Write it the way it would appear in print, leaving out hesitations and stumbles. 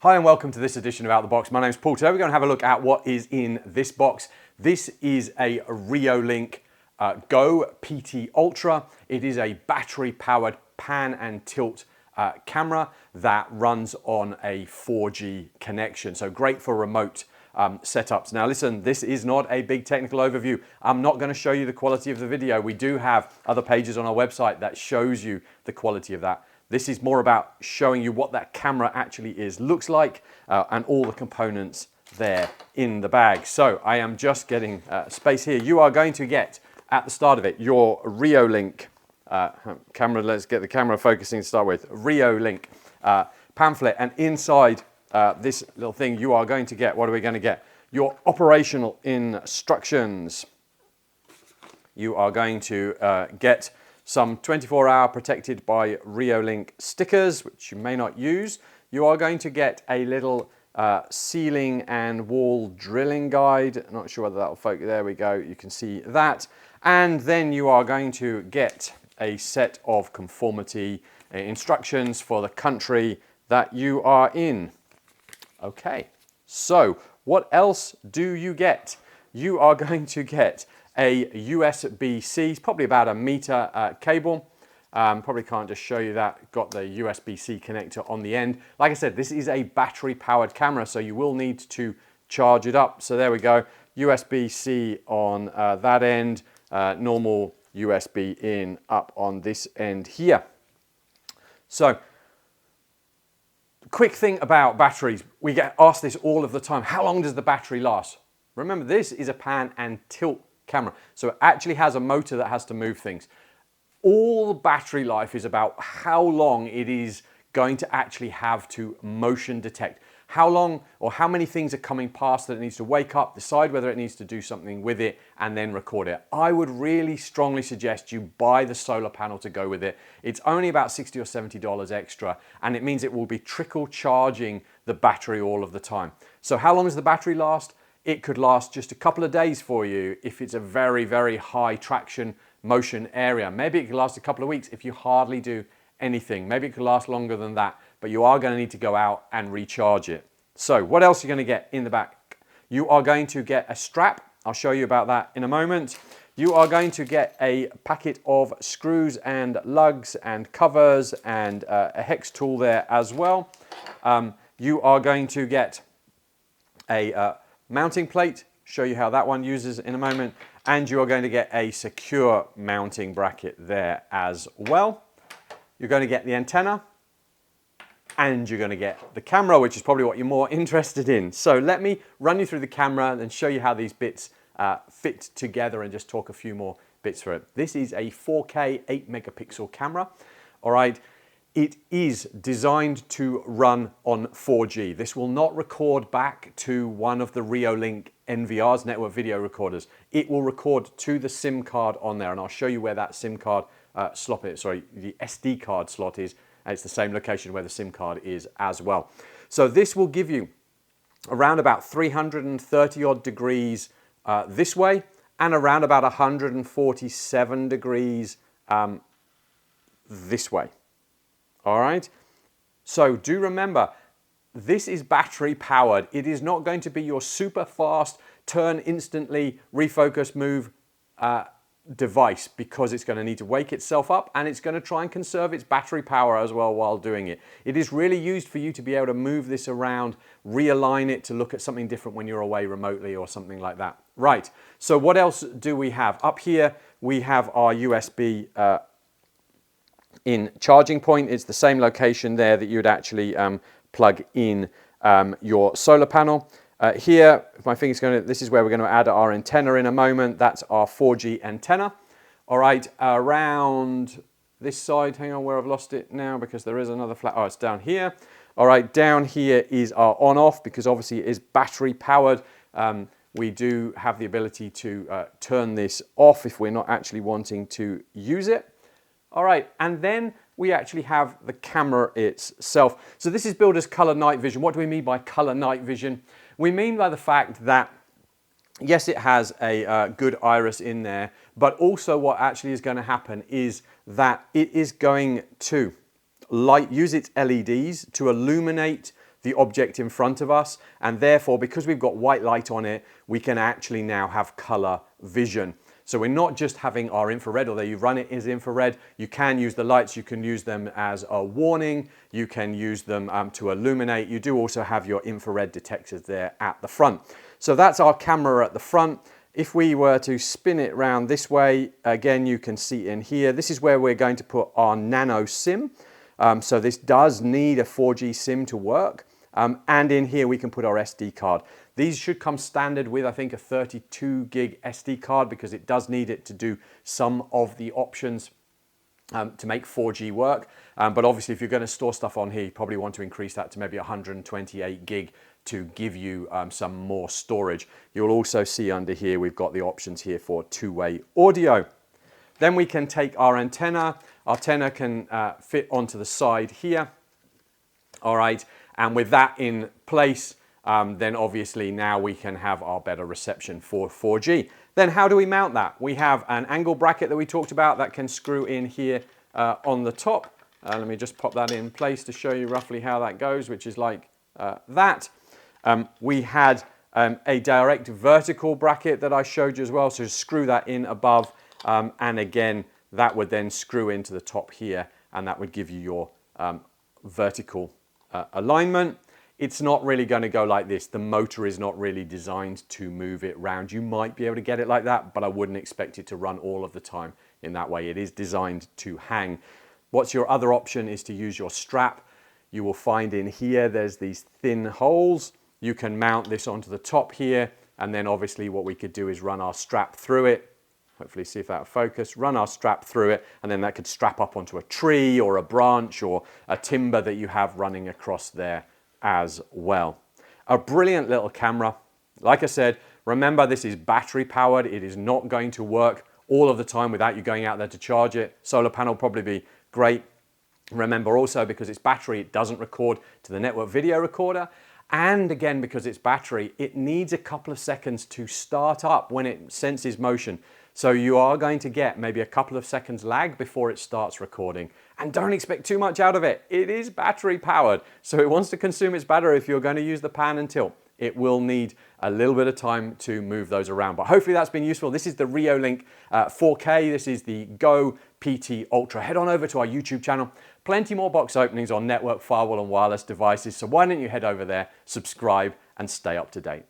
Hi and welcome to this edition of Out the Box. My name is Paul. Today we're going to have a look at what is in this box. This is a Reolink Go-PT-Ultra. It is a battery-powered pan and tilt camera that runs on a 4G connection. So great for remote setups. Now listen, this is not a big technical overview. I'm not going to show you the quality of the video. We do have other pages on our website that shows you the quality of that. This is more about showing you what that camera actually looks like, and all the components there in the bag. So I am just getting space here. You are going to get, at the start of it, your Reolink camera. Let's get the camera focusing to start with. Reolink pamphlet, and inside this little thing you are going to get, what are we going to get? Your operational instructions. You are going to get some 24-hour protected by Reolink stickers, which you may not use. You are going to get a little ceiling and wall drilling guide. Not sure whether that will focus. There we go. You can see that. And then you are going to get a set of conformity instructions for the country that you are in. Okay, so what else do you get? You are going to get a USB-C, it's probably about a meter cable. Probably can't just show you that. Got the USB-C connector on the end. Like I said, this is a battery-powered camera, so you will need to charge it up. So there we go, USB-C on that end, normal USB in up on this end here. So, quick thing about batteries. We get asked this all of the time. How long does the battery last? Remember, this is a pan and tilt camera, so it actually has a motor that has to move things. All the battery life is about how long it is going to actually have to motion detect. How long or how many things are coming past that it needs to wake up, decide whether it needs to do something with it, and then record it. I would really strongly suggest you buy the solar panel to go with it. It's only about $60 or $70 extra, and it means it will be trickle charging the battery all of the time. So how long does the battery last? It could last just a couple of days for you if it's a very, very high traction motion area. Maybe it could last a couple of weeks if you hardly do anything. Maybe it could last longer than that, but you are going to need to go out and recharge it. So what else are you going to get in the back? You are going to get a strap. I'll show you about that in a moment. You are going to get a packet of screws and lugs and covers and a hex tool there as well. You are going to get a mounting plate, show you how that one uses in a moment, and you are going to get a secure mounting bracket there as well. You're going to get the antenna, and you're going to get the camera, which is probably what you're more interested in. So let me run you through the camera and show you how these bits fit together and just talk a few more bits for it. This is a 4K 8 megapixel camera. All right. It is designed to run on 4G. This will not record back to one of the Reolink NVRs, network video recorders. It will record to the SIM card on there, and I'll show you where that SIM card slot is, sorry, the SD card slot is, and it's the same location where the SIM card is as well. So this will give you around about 330 odd degrees this way, and around about 147 degrees this way. All right, so do remember, this is battery powered. It is not going to be your super fast, turn instantly, refocus, move device, because it's going to need to wake itself up, and it's going to try and conserve its battery power as well while doing it. It is really used for you to be able to move this around, realign it to look at something different when you're away remotely or something like that. Right, so what else do we have? Up here we have our USB in charging point. It's the same location there that you'd actually plug in your solar panel. Here, if my finger's going to, this is where we're going to add our antenna in a moment. That's our 4G antenna. All right, around this side, hang on where I've lost it now because there is another flat, oh, it's down here. All right, down here is our on-off, because obviously it is battery powered. We do have the ability to turn this off if we're not actually wanting to use it. All right, and then we actually have the camera itself. So this is billed as color night vision. What do we mean by color night vision? We mean by the fact that, yes, it has a good iris in there, but also what actually is going to happen is that it is going to use its LEDs to illuminate the object in front of us, and therefore, because we've got white light on it, we can actually now have color vision. So we're not just having our infrared, although you run it as infrared. You can use the lights, you can use them as a warning, you can use them to illuminate. You do also have your infrared detectors there at the front. So that's our camera at the front. If we were to spin it around this way, again, you can see in here, this is where we're going to put our nano SIM. So this does need a 4G SIM to work. And in here we can put our SD card. These should come standard with, I think, a 32 gig SD card because it does need it to do some of the options to make 4G work. But obviously, if you're going to store stuff on here, you probably want to increase that to maybe 128 gig to give you some more storage. You'll also see under here, we've got the options here for two-way audio. Then we can take our antenna. Our antenna can fit onto the side here. All right, and with that in place, then obviously now we can have our better reception for 4G. Then how do we mount that? We have an angle bracket that we talked about that can screw in here on the top. Let me just pop that in place to show you roughly how that goes, which is like that. We had a direct vertical bracket that I showed you as well, so screw that in above, and again, that would then screw into the top here, and that would give you your vertical alignment. It's not really going to go like this. The motor is not really designed to move it round. You might be able to get it like that, but I wouldn't expect it to run all of the time in that way. It is designed to hang. What's your other option is to use your strap. You will find in here there's these thin holes. You can mount this onto the top here, and then obviously what we could do is run our strap through it. Hopefully see if that'll focus. Run our strap through it, and then that could strap up onto a tree or a branch or a timber that you have running across there as well. A brilliant little camera. Like I said, remember this is battery powered. It is not going to work all of the time without you going out there to charge it. Solar panel will probably be great. Remember also, because it's battery, it doesn't record to the network video recorder. And again, because it's battery, it needs a couple of seconds to start up when it senses motion. So you are going to get maybe a couple of seconds lag before it starts recording. And don't expect too much out of it. It is battery powered, so it wants to consume its battery if you're going to use the pan and tilt. It will need a little bit of time to move those around, but hopefully that's been useful. This is the Reolink 4K. This is the Go-PT-Ultra. Head on over to our YouTube channel. Plenty more box openings on network, firewall, and wireless devices. So why don't you head over there, subscribe, and stay up to date.